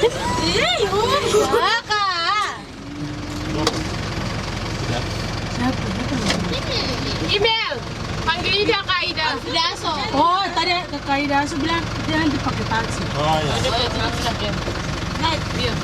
Iya, Kak. Siapa? Email. Panggil dia Kak Ida. Daso. Oh, tadi Kak Ida bilang dia nanti pakai taksi. Oh ya. Naik dia.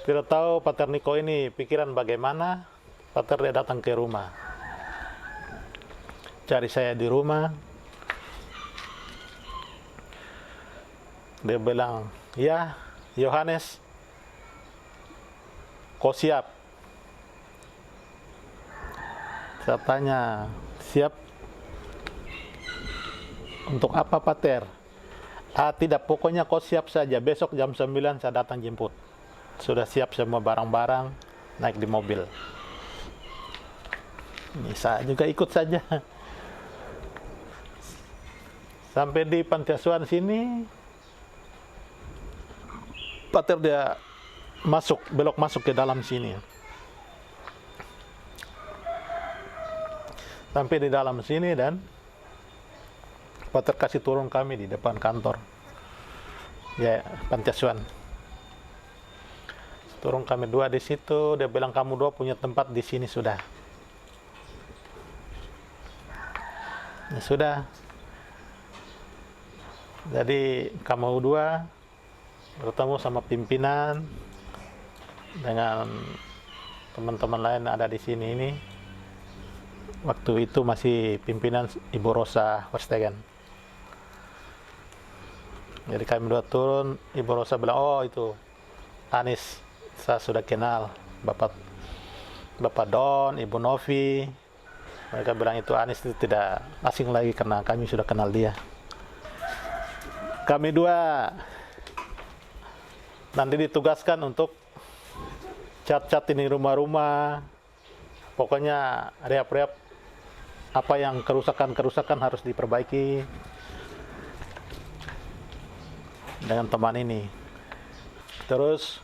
Tidak tahu Pater Niko ini pikiran bagaimana. Pater dia datang ke rumah, cari saya di rumah. Dia bilang, ya Yohanes, kau siap? Saya tanya, siap untuk apa Pater? Ah tidak, pokoknya kau siap saja, besok jam 9 saya datang jemput. Sudah siap semua barang-barang, naik di mobil. Ini saya juga ikut saja. Sampai di panti asuhan sini, Pater dia belok masuk ke dalam sini. Sampai di dalam sini dan Pater kasih turun kami di depan kantor. Ya, panti asuhan. Turun kami dua di situ, dia bilang kamu dua punya tempat di sini sudah. Ya sudah. Jadi kamu dua bertemu sama pimpinan dengan teman-teman lain ada di sini ini. Waktu itu masih pimpinan Ibu Rosa Verstegen. Jadi kami dua turun, Ibu Rosa bilang, oh itu Anis. Saya sudah kenal Bapak Don, Ibu Novi. Mereka bilang itu Anis itu tidak asing lagi karena kami sudah kenal dia. Kami dua nanti ditugaskan untuk cat-cat ini rumah-rumah. Pokoknya rehab-rehab apa yang kerusakan harus diperbaiki dengan teman ini. Terus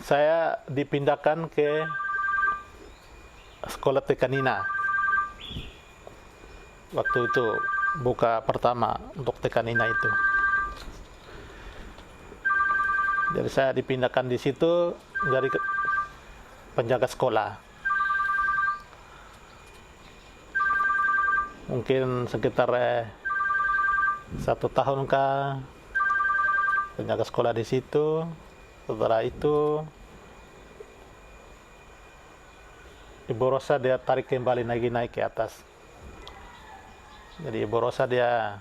saya dipindahkan ke sekolah Tekanina. Waktu itu buka pertama untuk Tekanina itu. Jadi saya dipindahkan di situ dari penjaga sekolah. Mungkin sekitar 1 tahun kah penjaga sekolah di situ. Setelah itu Ibu Rosa dia tarik kembali lagi naik ke atas. Jadi Ibu Rosa dia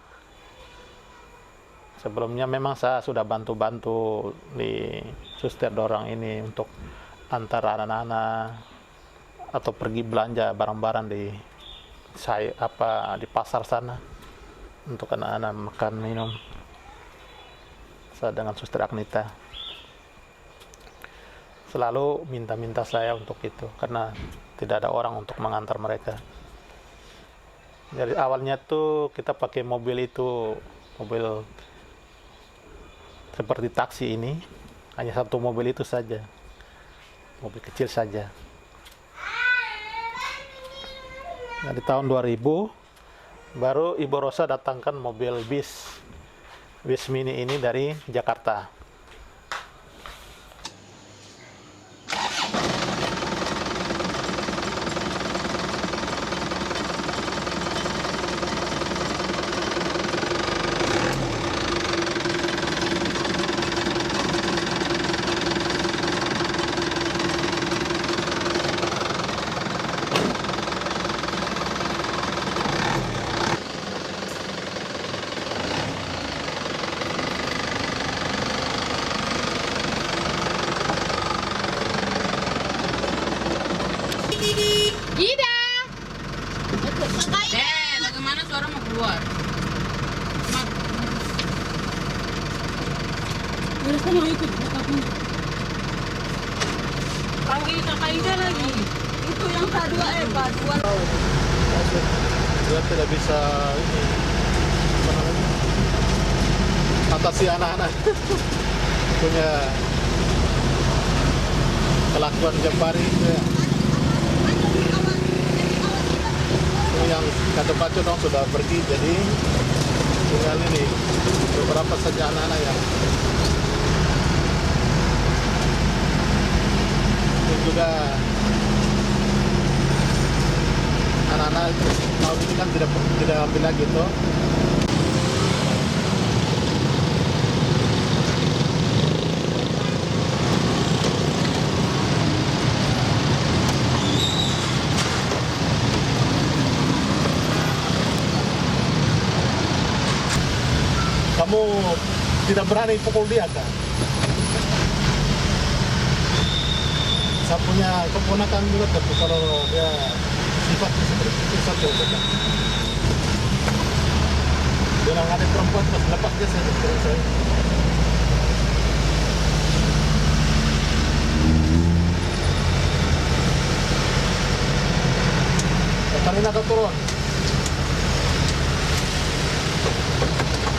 sebelumnya memang saya sudah bantu-bantu di suster dorang ini untuk antar anak-anak atau pergi belanja barang-barang di di pasar sana untuk anak-anak makan minum. Saya dengan suster Agnita selalu minta-minta saya untuk itu karena tidak ada orang untuk mengantar mereka. Jadi awalnya tuh kita pakai mobil itu, mobil seperti taksi ini, hanya satu mobil itu saja, mobil kecil saja. Nah, di tahun 2000 baru Ibu Rosa datangkan mobil bis mini ini dari Jakarta. Ida. Bagaimana suara mau keluar? Terus kan mau ikut tapi Panggil Kak Ida lagi. itu yang K2 Pak, 2 Dia tidak bisa ini apa namanya, atasi anak-anak punya kelakuan Jambari ya. Yang kata Paco dong sudah pergi, jadi tinggal ini beberapa saja anak-anak yang itu juga anak-anak tahun ini kan tidak ambil lagi tuh. Kamu tidak berani pukul dia kan? Saya punya keponakan juga tapi kalau dia sifatnya seperti itu satu kan. Dia ada perempuan terus lepas dia saya seperti saya. Karina akan turun.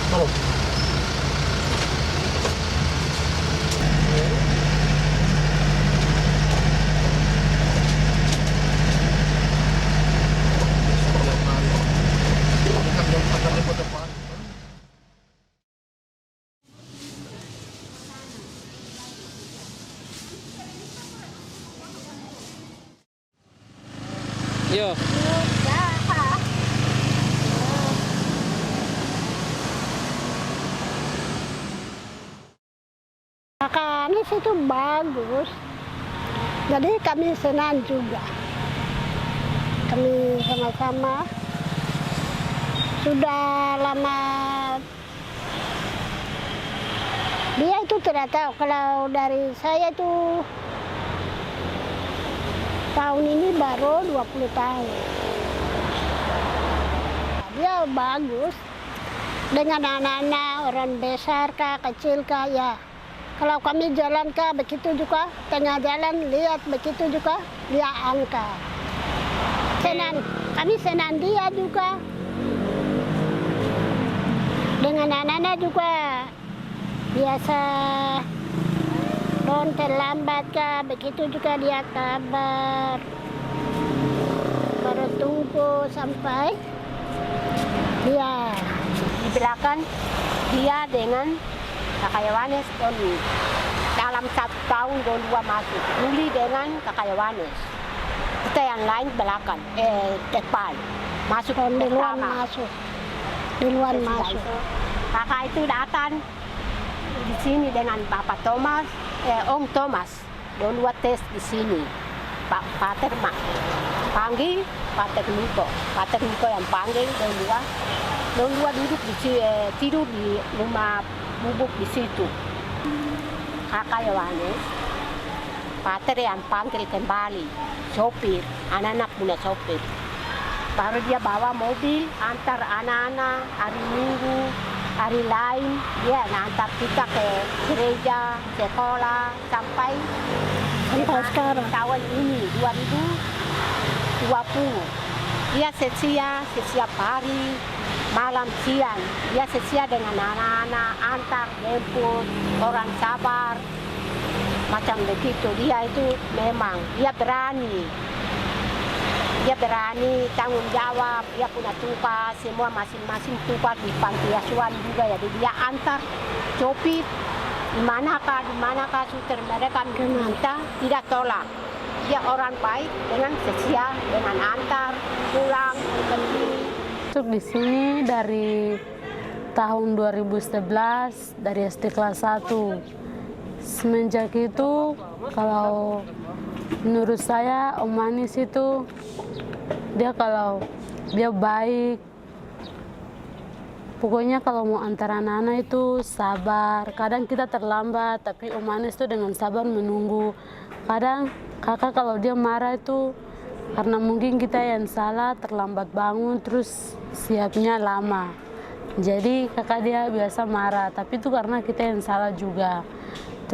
Turun. Yo. Kakak Anies itu bagus. Jadi kami senang juga. Kami sama-sama sudah lama. Dia itu tidak tahu kalau dari saya itu tahun ini baru 20 tahun. Dia bagus dengan anak-anak, orang besar kah, kecil kah, ya. Kalau kami jalan kah, begitu juga, tengah jalan lihat begitu juga, dia angkat. Senang, kami senang dia juga. Dengan anak-anak juga biasa don terlambat kah, begitu juga dia kabar. Baru tunggu sampai dia di belakang dia dengan Kakak Yohanes dalam 1 tahun 2 masuk. Juli dengan Kakak Yohanes. Kita yang lain belakang, depan. Masuk duluan masuk. Duluan masuk. Kakak itu datang di sini dengan Bapak Thomas, Om Thomas. Dua tes di sini. Pak Pater panggil Pater Niko. Pater Niko yang panggil dua duduk di tidur di rumah bubuk di situ. Kakak Yohanes, Pater yang panggil kembali, sopir, anak-anak punya sopir. Baru dia bawa mobil, antar anak-anak hari Minggu, hari lain, dia antar kita ke gereja, sekolah, sampai sekarang. Tahun ini, 2020. Dia setia setiap hari, malam siang, dia setia dengan anak-anak, antar, jemput, orang sabar, macam begitu. Dia itu memang, dia berani tanggung jawab, dia punya tugas, semua masing-masing tugas di panti asuhan juga ya. Dia antar, copit, di manakah suster mereka minta, tidak tolak. Dia orang baik dengan setia, dengan antar, pulang, pergi. Masuk di sini dari tahun 2011 dari SD kelas 1. Semenjak itu kalau menurut saya Om Anies itu kalau dia baik. Pokoknya kalau mau antar anak-anak itu sabar. Kadang kita terlambat tapi Om Anies itu dengan sabar menunggu. Kadang kakak kalau dia marah itu karena mungkin kita yang salah, terlambat bangun, terus siapnya lama. Jadi kakak dia biasa marah, tapi itu karena kita yang salah juga.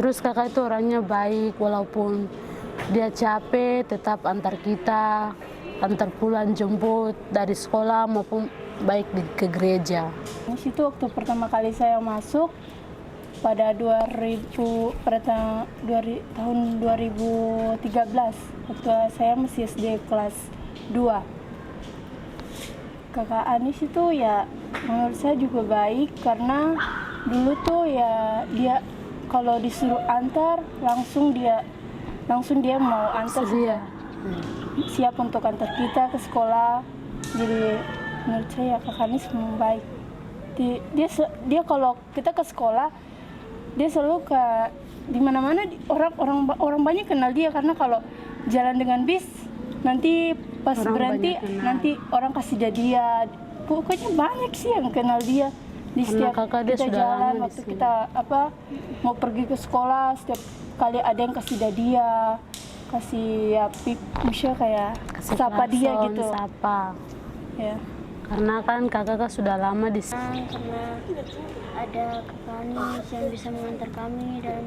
Terus kakak itu orangnya baik, walaupun dia capek tetap antar kita, antar pulang jemput dari sekolah maupun baik ke gereja. Di situ waktu pertama kali saya masuk pada tahun 2013 waktu saya masih SD kelas 2. Kakak Anis itu ya menurut saya juga baik karena dulu tuh ya dia kalau disuruh antar langsung dia mau antar Sedia. siap untuk antar kita ke sekolah. Jadi menurut saya Kakak Anis memang baik. Dia kalau kita ke sekolah dia selalu ke di mana-mana orang banyak kenal dia karena kalau jalan dengan bis nanti pas Orang berhenti banyak kenal. nanti orang kasih dia pokoknya banyak sih yang kenal dia di Karena setiap kakak dia kita sudah jalan lama di waktu sini. kita mau pergi ke sekolah setiap kali ada yang kasih dia kasih ya misalnya kayak Kasih sapa dia klakson, gitu Sapa. ya. Karena kan kakak sudah lama di sini. Karena ada Kakak Anis yang bisa mengantar kami dan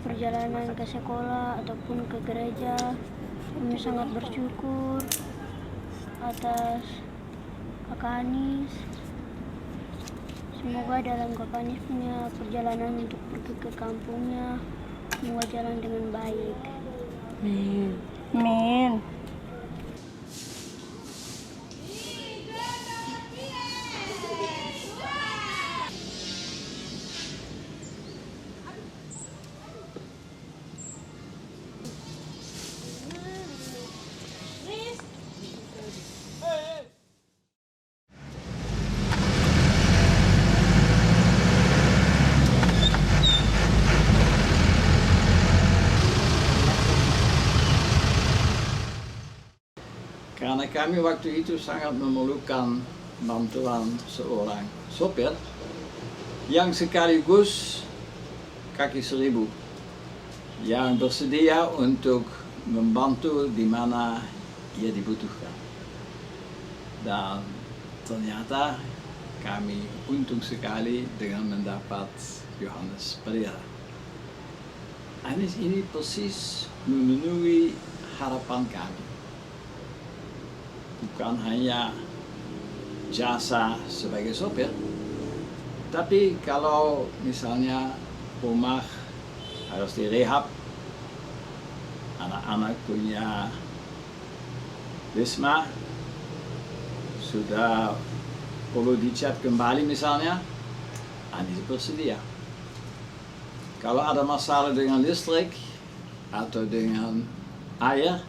perjalanan ke sekolah ataupun ke gereja. Kami sangat bersyukur atas Kakak Anis. Semoga dalam Kakak Anis punya perjalanan untuk pergi ke kampungnya semoga jalan dengan baik. Amin. Karena kami waktu itu sangat memerlukan bantuan seorang sopir yang sekaligus kaki seribu yang bersedia untuk membantu di mana ia dibutuhkan. Dan ternyata kami untung sekali dengan mendapat Yohanes Pereira. Anis ini persis memenuhi harapan kami. Bukan hanya jasa sebagai sopir, tapi kalau misalnya rumah harus direhab, anak-anak punya wisma, sudah perlu dicat kembali misalnya, Anis bersedia. Kalau ada masalah dengan listrik atau dengan air,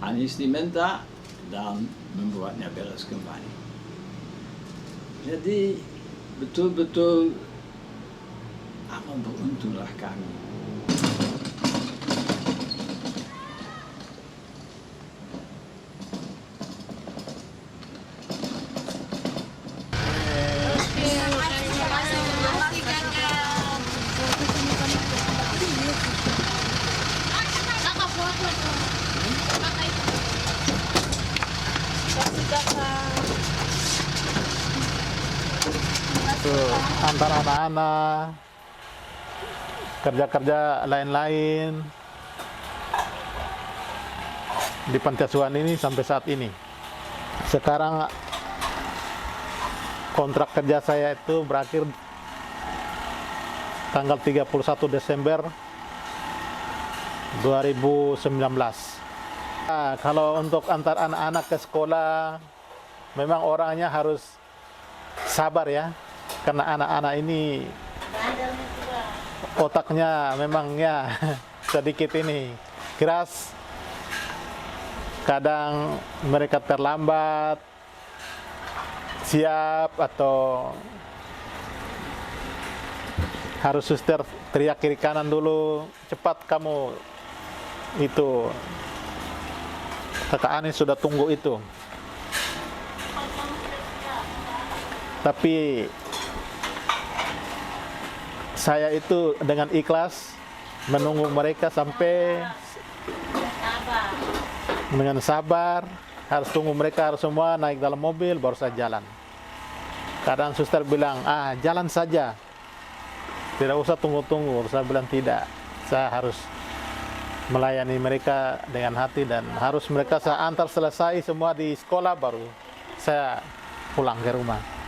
Anis diminta dan membuatnya beres kembali. Jadi betul-betul amat beruntunglah kami. Tuh, antara anak-anak, kerja-kerja lain-lain di panti asuhan ini sampai saat ini. Sekarang kontrak kerja saya itu berakhir tanggal 31 Desember 2019. Nah, kalau untuk antar anak-anak ke sekolah, memang orangnya harus sabar ya. Karena anak-anak ini otaknya memang ya sedikit ini keras. Kadang mereka terlambat siap atau harus suster teriak kiri kanan dulu, cepat kamu itu. Kakak Anis sudah tunggu itu. Tapi saya itu dengan ikhlas menunggu mereka sampai dengan sabar, harus tunggu mereka harus semua naik dalam mobil baru saya jalan. Kadang suster bilang, jalan saja. Tidak usah tunggu-tunggu. Saya bilang tidak. Saya harus melayani mereka dengan hati dan harus mereka saya antar selesai semua di sekolah baru saya pulang ke rumah.